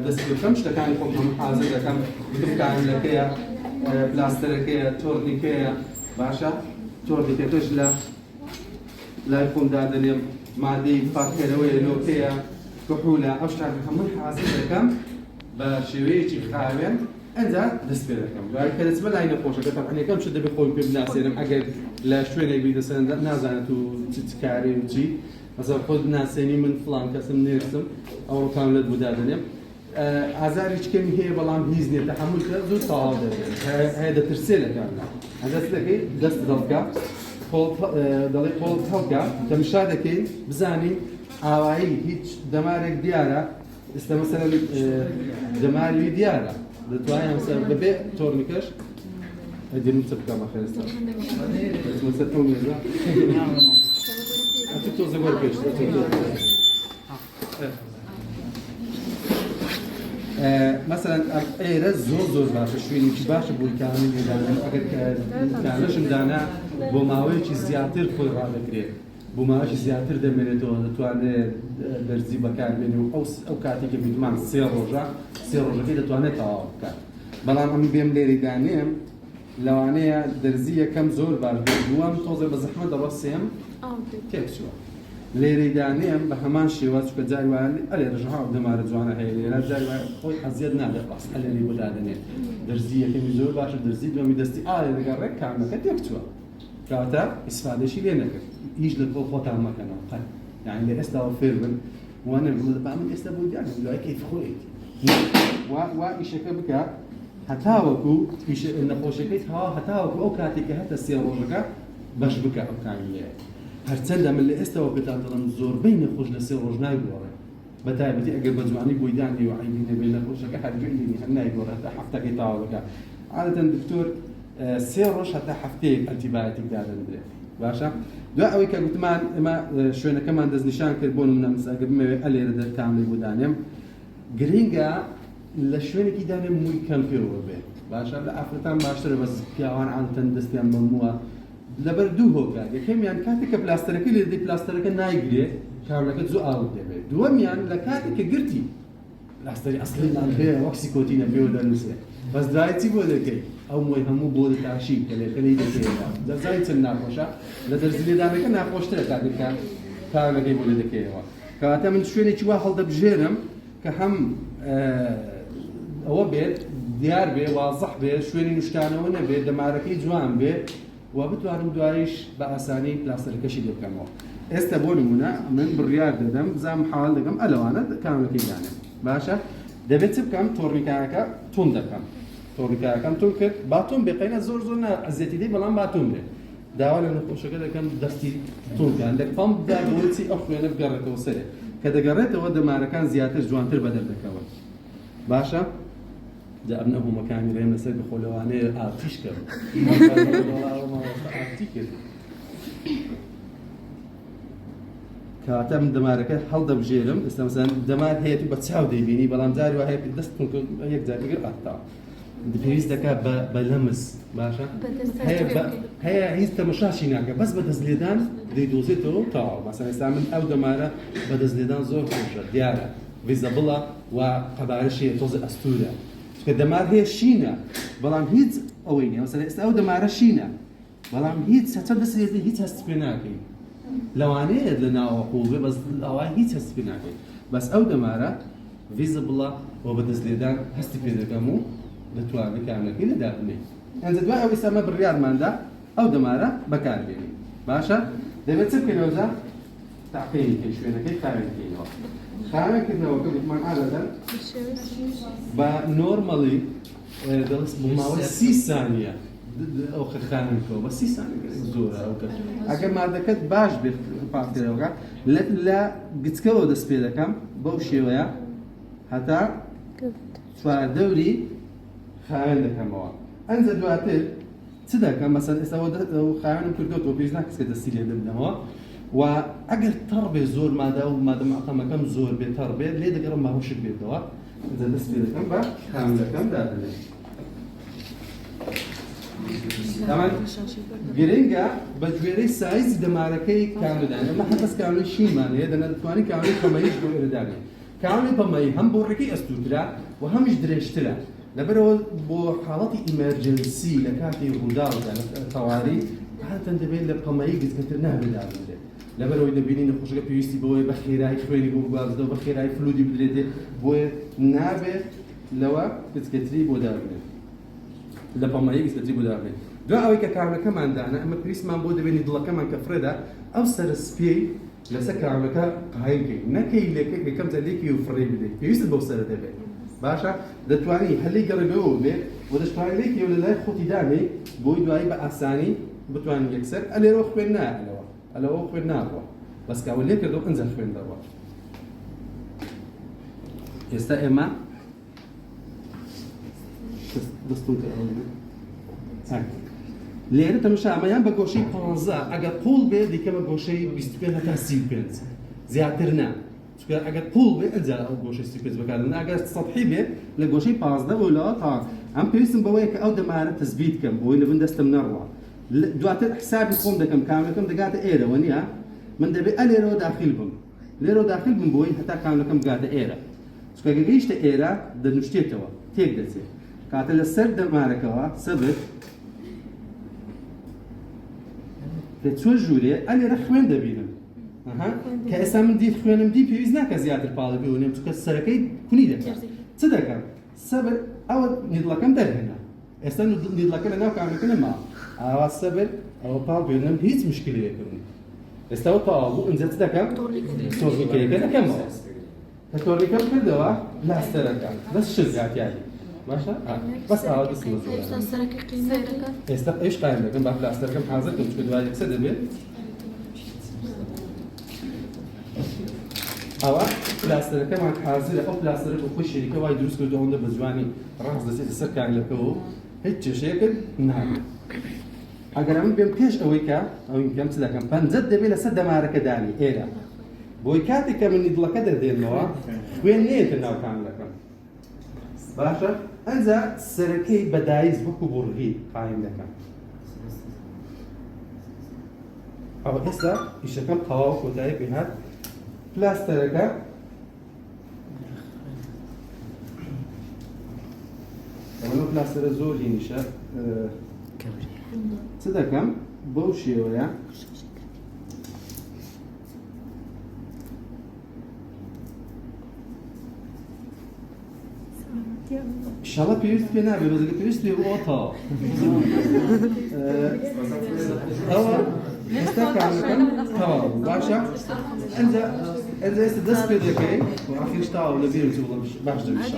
دەست پێکەم شتەکانی خۆم حازر دەکەم گوتمکانەکەیە پلاستەرەکەیە تۆرنیکەیە باشە تۆرنیکەکەش لە لای خۆمدا دەنێم مادەی پاکەرەوەی لۆکەیە کحولە ئەو شتانە هەمووی حازر دەکەم بە شێوەیەکی خاوێن ئەنجا دەست پێ دەکەم دوای کە دەچمە لای نەخۆشەکە تەقەنەکەم شت دەبێت خۆی پێ بناسێنم ئەگەر لە شوێنێک بیدەسەن نازانێت و چ کارێ و چی مەسەڵەن خۆت بناسێنی من فڵان کەسم نێرسم ئەوڕۆکان لەت بوودا دەنێم ئازاری چکەمی هەیە بەڵام هیچ نییە تەحملکە زۆر تەواو دەبێت هەیە دەترسێ لە کارنا دەست دەکەی دەست دڵکە دەڵێ قۆڵ هەڵکە تەمشا دەکەی بزانی ئاوایی هیچ دەمارێک دیارە ئێستا مەسەلەن دەماروی دیارە دەتوانێت مەسەلەن بەبێ تۆرنیکەش ئەدێنم چ بکەم ئەخێر ئێستا مەسەلەن ئەو مێزە ئەتو تۆزە وەرە پێش مثلا ئێرە زۆر باشە شوێنێکی باشە بۆی کامل لێدانن ئەگەر کاملەشم دانا بۆ ماوەیەکی زیاتر خۆی ڕادەکرێت بۆ ماوەیەکی زیاتر دەمێنێتەوە دەتوانێت دەرزی بەکاربێنێ و ئەو کاتێکە بیدمان سێ ڕۆژەکەی دەتوانێت تەواو بکات بەڵام ئەم بێم لێرەی دانێم لەوانەیە دەرزی یەکەم زۆر باش بێت دووەم تۆزێ بە زەحمەت دەڕۆ سێم تێکچووە لێرەی دانێم بە هەمان شێوە چکە جاری وایە ئەلێ ڕژەها دەمارە جوانە هەیە لێرە جاری وایە خۆی حەزیەت نادێت باس ئەلێری بۆ دادەنێت دەرزی یەکەمی زۆر باشە دەرزی دووەمی دەستی ئالێ دەگەڕێت کامەکە تێکچووە کەواتە ئیسفادەشی لێ نەکرد هیچ لە خۆتان مەکەنەوە قەت یعنی لە ئێستاوە فێر بن وانە با من ئێستا بۆ دیارە دوای کەیف خۆیت وا ئیشەکە بکە هەتاوەکو نەخۆشەکەیت هەتاوەکو ئەو کاتێککە هەتە سێ ڕۆژەکە بەش بکە ئەو کامی لێ هەرچەندە من لە ئێستاوە پێتان دەڵم زۆربەی نەخۆش لە سێ ڕۆژ نایگۆڕێ بە تایبەتی ئەگەر بە جوانی بۆی دانی و عیبی نەبێت نەخۆشەکە هەرگوێنی هەر نایگۆڕێت هەتا هەفتەکەی تاوا بکە عادەتەن دکتۆر سێ ڕۆژ هەتا هەفتەیەک ئەنتیبایۆتیک دادەنرێت باشە دوای ئەوەی کە گوتمان ئێمە شوێنەکەمان دەستنیشان کرد بۆ نمونە ئەگەر بمەوێت ئەلێرە دەرکاملەی بۆ دانێم گرنگە لە شوێنێکی دانێم مووی کەم پێوە بێت باشە لە ئافرەتان باشترە بەس پیاوان عادەتەن دەستیان بەمووە لەبەر دوو هۆکە یەکەمیان کاتێک کە پلاستەرەکەی لێ دەی پلاستەرەکە نایگرێت کاولەکە زۆر ئاوت دەبێت دووەمیان لە کاتێک کە گرتی پلاستەری ئەسڵیان هەیە وەکسی کۆتینە بێوە دەنووسێت بەس دوای چی بۆ دەکەی ئەو موی هەموو بۆ دەتاشی کە لێکەی دەکەیەوە دەزای چەند ناخۆشە لە دەرزی لێدانەکە ناخۆشترە کاتێککە کاولەکەی بۆ لێ دەکەیەوە کەواتە من شوێنێکی وا هەڵدەبژێرم کە هەم ئەوە بێت دیار بێ وازەح بێ شوێنی نوشتانەوە نەبێت دەمارەکەی جوان بێت و بتوانم دوایش بە ئاسانی پلاستەرەکەشی لێ بکەمەوە ئێستا بۆ نمونە من بڕیار دەدەم بزانم حاڵ دەکەم ئەلەوانە کاملەکەی دانێم باشە دەبێت چ بکەم تۆڕنیکایەکە تون دەکەم تۆڕنیکایەکەم تون کرد باتون بێ قەینە زۆر ئەزیەتی دەی بەڵام باتون بێ داوا لە نەخۆشەکە دەکەم دەستی تونکان دەکەم دا بۆچی ئەو خوێنە بگەڕێتەوە سەرێ کە دەگەڕێتەوە دەمارەکان زیاتر جوانتر بەدەر دەکەوە باشە جا ئەم نەهومەکانی ڕێم لەسەر بخۆ لەوانەیە ئاتیش کرد ئاتی کرد کاتە من دەمارەکە هەڵدەبژێرم ئێستا مەسەلەن دەمار هەیە تو بە چاو دەیبینی بەڵام جاری وا هەیە دەستتون یەک جار دیگە ئاتاوە پێویست دەکات بە لەمس باشە هەیە هیچ تەمەشاشی ناکە بەس بە دەستلێدان دەیدۆزێتەوە تاوا مەسەلەن ئێستا من ئەو دەمارە بە دەستلێدان زۆر خۆشە دیارە ڤیزەبڵە و قەبارەشی تۆزە ئەستورە کە دەمار هەیە شینە بەڵام هیچ ئەوەی نیە مەسەلەن ئێستا ئەو دەمارە شینە بەڵام هیچ چەند دەسێتی هیچ هەست پێ ناکەی لەوانەیە لە ناوە قوڵبێ بەس ئەوان هیچ هەست پێ ناکەی بەس ئەو دەمارە ڤیزەبڵە و بە دەستلێدان هەستی پێ دەکەم و دەتوانێت کاملەکەی لەدا بنێت ئەنجا دوای ئەوەی سەمە بڕیارماندا ئەو دەمارە بەکاربێنین باشە دەبێت چ بکەینەوە تاقیەکەی شوێنەکەی خاوێنکەینەوە خاوێنکردنەوەکە گوتمان عادەتەن بە نۆرمەڵی دەڵست بۆ ماوەی 30 سانیە ئەو خاوێنکەوە بە 30 سانیە زۆرە ئەوکە ئەگەر مادەکەت باش بێت پاککردنەوەکە لە گچکەوە دەست پێ دەکەم بەو شێوەیە هەتا چواردەوری خاوێن دەکەمەوە ئەنجا دواتر چ دەکەم مەسەلەن ئێستا خاوێنم کردوەوە پێویست ناکەس کە دەستی لێ دەبنەوە و ئەگەر تەڕ بێ زۆر مادە و مادە مەعتەمەکەم زۆر بێت تەڕ بێت لێ دەگەڕم باوشک بێتەوە ئەنجا دەست پێ دەکەم بە خاوێنەکەم دادەنێت ئەمان گرنگە بە گوێرەی سایزی دەمارەکەی کاملدانێت ئەمە هەتەس کاملی شینمانەیە دەتوانین کاملی کۆمەریش بۆ ئێرەدانێت کاڵی پەمەی هەم بۆ ڕێکی ئەستوترا و هەمیش درێژترە لەبەرەوە بۆ حاڵەتی ئیمەرجنسی لە کاتی ڕووداودا تەواوی هاتەن دەبێت لە پەمەی گزگەتر نابێدابێت لەبەرەوەی دەبینی نەخۆشەکە پێویستی بۆی بە خێرایی خوێنی بۆ بگوازدەوە بە خێرایی فلودی بدرێتێ بۆیە نابێت لەوە گزگەتری بۆ دابێت لە پەمەی گزگەتری بۆ دابێت دو ئەوەی کە کارەکەماندانە ئەمە پێویستمان بۆ دەبێنی دڵەکەمان کە فرێدا ئەو سەرسپێی لەسەر کارەکە قایم بکەین نەکەی لێکە یەکەم جارێکی و فڕێ بدەیت پێویستت بەو سەرە دەبێت باشە دەتوانی هەلەی گەڕێبەوە بێت و دەشتوانێت لێکی و لە لای خۆتی دانێ بۆی دوایی بە ئاسانی بتوانین یەکسەر ئەلێرەوە خوێن نایەوە ئەلەوە خوێن ناڕوە بەس کاوە لێ کردەوە ئەنجە خوێن دەڕوە ئێستا ئێمە دەستون لێرە تەماشا ئەمەیان بە گۆشەی 15 ئەگەر قوڵ بێ دیکەمە گۆشەی 25 هەتا 35 زیاتر نا چونکە ئەگەر قوڵ بێ ئەنجا ئەو گۆشەی 35 بەکارن ئەگەر سەطحی بێ لە گۆشەی 15 بۆ تا ئەم پێویستم بەوەیە کە ئەو دەمانە تەثبیت بکەم بۆی لەبن دەستم نەڕوە دواتر حسابی خۆم دەکەم کاملەکەم دەگاتە ئێرەوە نییە من دەبێت ئەلێرەوە داخل بم لێرەوە داخل بم بۆی هەتا کاملەکەم بگاتە ئێرە چونکە گەگەیشتە ئێرە دەنوشتێتەوە تێک دەچێت کاتە لەسەر دەمارەکەەوە سەبت لە چۆن ژوورێ ئەلێرە خوێن دەبینم کە ئێستا من دیت خوێنم دی پێویست ناکە زیاتر پاڵی بێنێم چونکە سەرەکەی کونی دەکات چ دەکەم سەبت ئەوە نیدڵەکەم دەرهێنا ئێستا نیدڵەکە لە ناو کامەکە نەما ئاوا سەبت ئەوە پاڵ بێنم هیچ مشکلەیەکردن ئێستا ئەوە پاڵ بوو ئەنجە چ دەکەم تۆڕیکەیەکە دەکەمەوە کە تۆڕیکەم کردەوە لاستەرەکە بەس شزگاتیایی باشە؟ بەس ئاوا دەستم بە زۆر ئێستا ئەوش قایم دەکەم با پلاستەرەکەم حازر کەم چکە دوای یەکسەر دەبێت ئەوە پلاستەرەکەمان حازرە ئەو پلاستەرە بۆ خۆی شەریکە وای دروست کردو ئەوەندە بە جوانی ڕاست دەچێتە سەر کانگلەکەەوە هیچ کێشەیەکت نابێت ئەگەر ئەمە بێم پێش ئەوەی کە ئەوەی کەم چ دەکەم پەنجەت دەبێت لەسەر دەمارەکە دانی ئێرە بۆی کاتێک کە من نیدڵەکە دەدێنەوە خوێن نێتە ناو کانگلەکەم باشە ئەنجا سەرەکەی بەدایز وەکو بوڕغی قایم دەکەم ئەوە ئێستا ئیشەکەم تەواو کۆتایی پێ هات پلاستەرەکە ئەمە پلاستەرە زۆر هینیشە چ دەکەم بەو شێوەیە ئینشاڵڵا پێویست پێ نابێت بەزەکە پێویست پێ ئۆتەوە ئەوە ئێستا کارەکەم تەواو باشە ئەنجا ئێستا دەست پێ دەکەی و ئاخیرش تاوە لە بێرم چ بڵم باش دەبێت